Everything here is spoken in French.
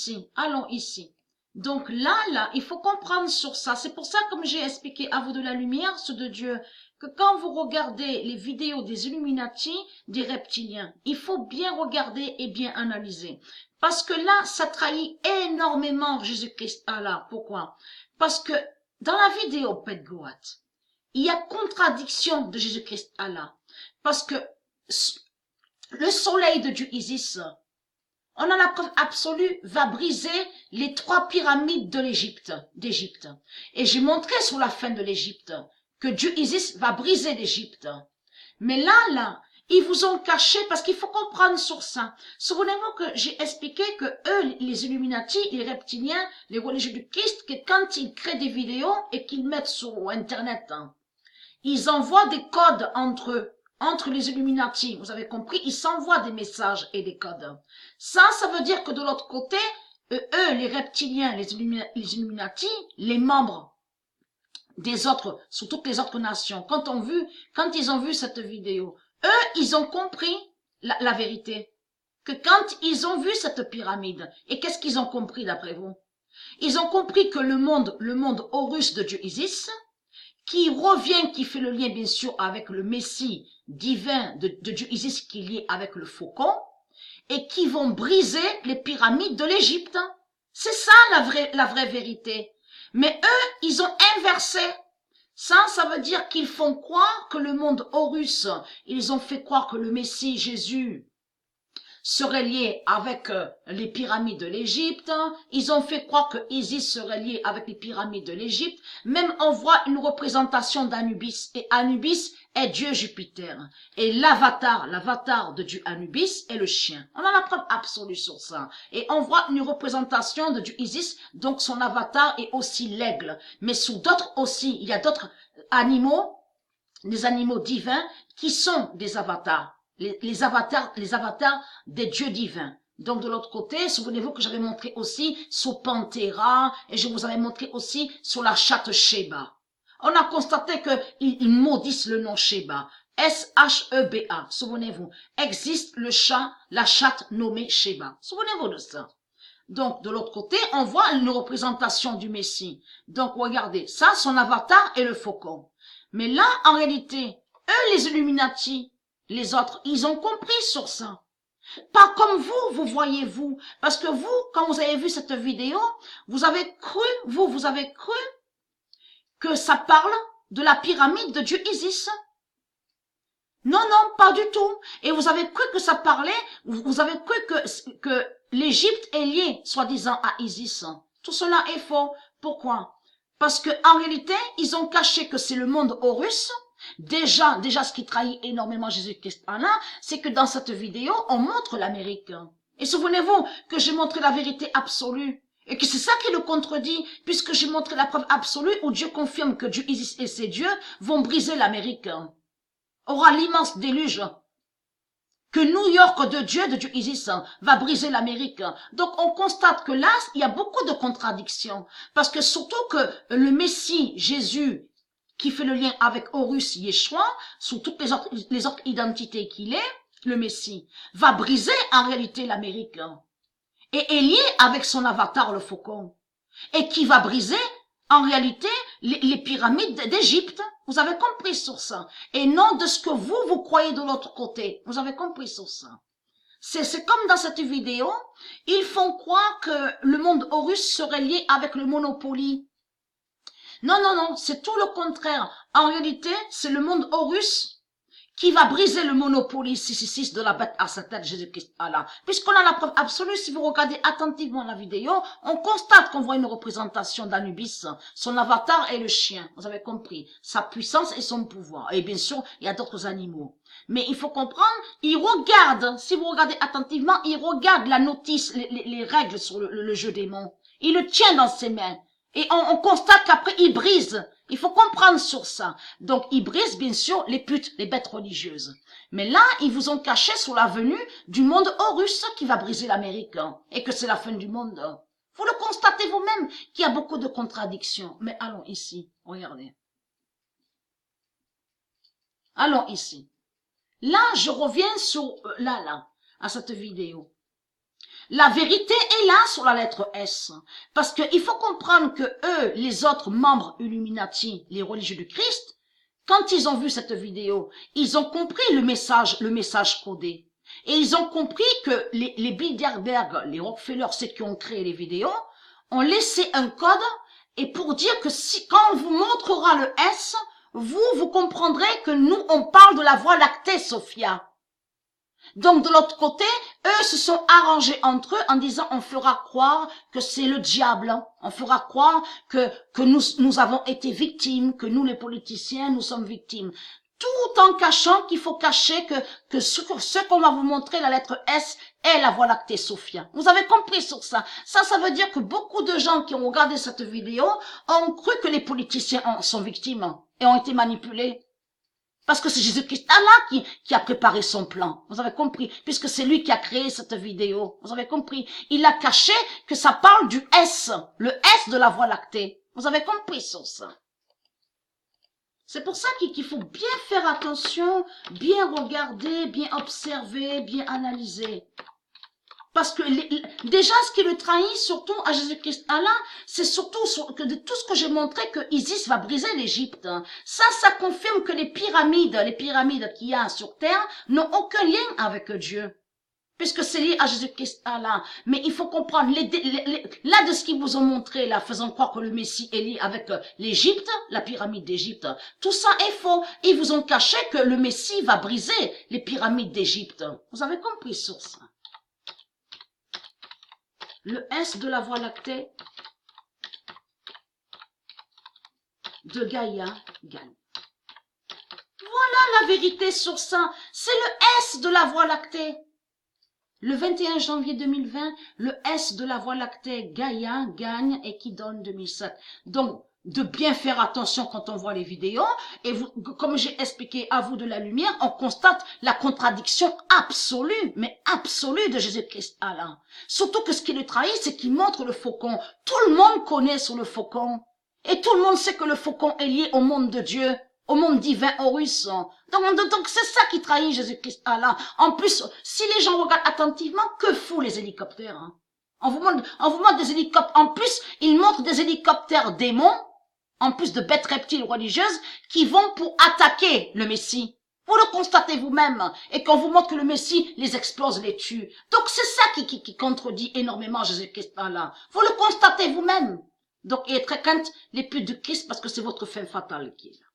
ici, allons ici. Donc là, il faut comprendre sur ça. C'est pour ça, comme j'ai expliqué à vous de la lumière, ceux de Dieu, que quand vous regardez les vidéos des Illuminati, des reptiliens, il faut bien regarder et bien analyser. Parce que là, ça trahit énormément Jésus-Christ Allah. Pourquoi? Parce que dans la vidéo Pet Goat, il y a contradiction de Jésus-Christ Allah. Parce que le soleil de Dieu Isis, on a la preuve absolue, va briser les 3 pyramides de d'Égypte. Et j'ai montré sur la fin de l'Égypte que Dieu Isis va briser l'Égypte. Mais là, ils vous ont caché parce qu'il faut comprendre sur ça. Souvenez-vous que j'ai expliqué que eux, les Illuminati, les reptiliens, les religieux du Christ, que quand ils créent des vidéos et qu'ils mettent sur Internet, ils envoient des codes entre eux. Entre les Illuminati, vous avez compris, ils s'envoient des messages et des codes. Ça veut dire que de l'autre côté, eux, les reptiliens, les Illuminati, les membres des autres, sur toutes les autres nations, quand ils ont vu cette vidéo, eux, ils ont compris la vérité. Que quand ils ont vu cette pyramide, et qu'est-ce qu'ils ont compris d'après vous? Ils ont compris que le monde Horus de Dieu Isis, qui revient, qui fait le lien bien sûr avec le Messie divin de Dieu Isis qui est lié avec le faucon, et qui vont briser les pyramides de l'Égypte. C'est ça la vraie vérité. Mais eux, ils ont inversé. Ça veut dire qu'ils font croire que le monde Horus, ils ont fait croire que le Messie Jésus serait lié avec les pyramides de l'Égypte. Ils ont fait croire que Isis serait lié avec les pyramides de l'Égypte. Même on voit une représentation d'Anubis. Et Anubis est Dieu Jupiter. Et l'avatar de Dieu Anubis est le chien. On a la preuve absolue sur ça. Et on voit une représentation de Dieu Isis. Donc son avatar est aussi l'aigle. Mais sous d'autres aussi, il y a d'autres animaux, des animaux divins qui sont des avatars. Les avatars des dieux divins. Donc de l'autre côté, souvenez-vous que j'avais montré aussi sur Panthéra et je vous avais montré aussi sur la chatte Sheba. On a constaté qu'ils maudissent le nom Sheba. S-H-E-B-A. Souvenez-vous, existe la chatte nommée Sheba. Souvenez-vous de ça. Donc de l'autre côté, on voit une représentation du Messie. Donc regardez, ça, son avatar est le faucon. Mais là, en réalité, eux, les Illuminati, les autres, ils ont compris sur ça. Pas comme vous voyez-vous. Parce que vous, quand vous avez vu cette vidéo, vous avez cru que ça parle de la pyramide de Dieu Isis. Non, pas du tout. Et vous avez cru que ça parlait, vous avez cru que l'Égypte est liée, soi-disant, à Isis. Tout cela est faux. Pourquoi? Parce que en réalité, ils ont caché que c'est le monde Horus. Déjà, ce qui trahit énormément Jésus-Christ, c'est que dans cette vidéo, on montre l'Amérique. Et souvenez-vous que j'ai montré la vérité absolue. Et que c'est ça qui le contredit, puisque j'ai montré la preuve absolue où Dieu confirme que Dieu Isis et ses dieux vont briser l'Amérique. Aura l'immense déluge. Que New York de Dieu Isis, va briser l'Amérique. Donc on constate que là, il y a beaucoup de contradictions. Parce que surtout que le Messie, Jésus, qui fait le lien avec Horus, Yeshua, sous toutes les autres identités qu'il est, le Messie, va briser en réalité l'Amérique. Et est lié avec son avatar, le faucon. Et qui va briser en réalité les pyramides d'Égypte. Vous avez compris sur ça. Et non de ce que vous croyez de l'autre côté. Vous avez compris sur ça. C'est comme dans cette vidéo, ils font croire que le monde Horus serait lié avec le Monopoly. Non, c'est tout le contraire. En réalité, c'est le monde Horus qui va briser le Monopoly 666 de la bête à sa tête, Jésus-Christ Allah. Puisqu'on a la preuve absolue, si vous regardez attentivement la vidéo, on constate qu'on voit une représentation d'Anubis. Son avatar est le chien. Vous avez compris. Sa puissance et son pouvoir. Et bien sûr, il y a d'autres animaux. Mais il faut comprendre, il regarde, si vous regardez attentivement, il regarde la notice, les règles sur le jeu des mots. Il le tient dans ses mains. Et on constate qu'après, il brise. Il faut comprendre sur ça. Donc, il brise, bien sûr, les putes, les bêtes religieuses. Mais là, ils vous ont caché sur la venue du monde Horus qui va briser l'Amérique. Et que c'est la fin du monde. Vous le constatez vous-même qu'il y a beaucoup de contradictions. Mais allons ici. Regardez. Allons ici. Là, je reviens sur, à cette vidéo. La vérité est là sur la lettre S. Parce qu'il faut comprendre que eux, les autres membres Illuminati, les religieux du Christ, quand ils ont vu cette vidéo, ils ont compris le message codé. Et ils ont compris que les Bilderberg, les Rockefeller, ceux qui ont créé les vidéos, ont laissé un code, et pour dire que si, quand on vous montrera le S, vous comprendrez que nous, on parle de la Voie lactée, Sophia. Donc, de l'autre côté, eux se sont arrangés entre eux en disant on fera croire que c'est le diable. On fera croire que nous avons été victimes, que nous, les politiciens, nous sommes victimes. Tout en cachant qu'il faut cacher que ce qu'on va vous montrer, la lettre S, est la Voie lactée, Sophia. Vous avez compris sur ça. Ça veut dire que beaucoup de gens qui ont regardé cette vidéo ont cru que les politiciens sont victimes et ont été manipulés. Parce que c'est Jésus-Christ Allah qui a préparé son plan. Vous avez compris? Puisque c'est lui qui a créé cette vidéo. Vous avez compris? Il a caché que ça parle du S. Le S de la Voie lactée. Vous avez compris sur ça? C'est pour ça qu'il faut bien faire attention, bien regarder, bien observer, bien analyser. Parce que déjà, ce qui le trahit, surtout à Jésus-Christ Allah, c'est surtout que de tout ce que j'ai montré que Isis va briser l'Égypte. Ça confirme que les pyramides qu'il y a sur terre n'ont aucun lien avec Dieu. Puisque c'est lié à Jésus-Christ Allah. Mais il faut comprendre, là de ce qu'ils vous ont montré, là, faisant croire que le Messie est lié avec l'Égypte, la pyramide d'Égypte, tout ça est faux. Ils vous ont caché que le Messie va briser les pyramides d'Égypte. Vous avez compris sur ça? Le S de la Voie lactée de Gaïa gagne. Voilà la vérité sur ça. C'est le S de la Voie lactée. Le 21 janvier 2020, le S de la Voie lactée Gaïa gagne et qui donne 2007. Donc, de bien faire attention quand on voit les vidéos. Et vous, comme j'ai expliqué à vous de la lumière, on constate la contradiction absolue, mais absolue de Jésus-Christ Allah. Surtout que ce qui le trahit, c'est qu'il montre le faucon. Tout le monde connaît sur le faucon. Et tout le monde sait que le faucon est lié au monde de Dieu, au monde divin Horus. Donc c'est ça qui trahit Jésus-Christ Allah. En plus, si les gens regardent attentivement, que font les hélicoptères, hein? On vous montre des hélicoptères. En plus, ils montrent des hélicoptères démons, en plus de bêtes reptiles religieuses, qui vont pour attaquer le Messie. Vous le constatez vous-même. Et qu'on vous montre que le Messie les explose, les tue. Donc c'est ça qui contredit énormément Jésus-Christ Allah. Vous le constatez vous-même. Donc, et très crainte les putes de Christ parce que c'est votre fin fatale qui est là.